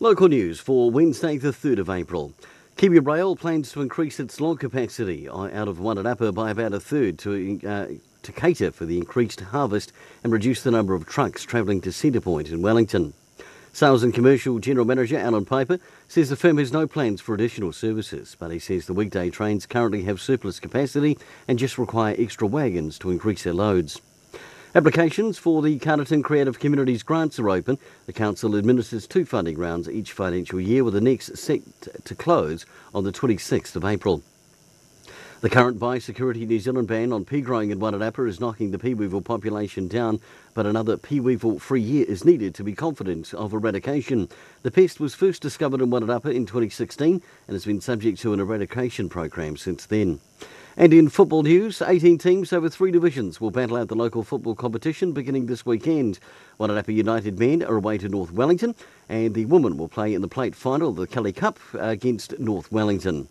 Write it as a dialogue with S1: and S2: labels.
S1: Local news for Wednesday the 3rd of April. Kiwi Rail plans to increase its log capacity out of Wairarapa by about a third to cater for the increased harvest and reduce the number of trucks travelling to Centre Point in Wellington. Sales and Commercial General Manager Alan Piper says the firm has no plans for additional services, but he says the weekday trains currently have surplus capacity and just require extra wagons to increase their loads. Applications for the Carterton Creative Communities grants are open. The council administers 2 funding rounds each financial year, with the next set to close on the 26th of April. The current Biosecurity New Zealand ban on pea growing in Wairarapa is knocking the pea weevil population down, but another pea weevil-free year is needed to be confident of eradication. The pest was first discovered in Wairarapa in 2016 and has been subject to an eradication program since then. And in football news, 18 teams over 3 divisions will battle out the local football competition beginning this weekend. Wairarapa United men are away to North Wellington, and the women will play in the plate final of the Kelly Cup against North Wellington.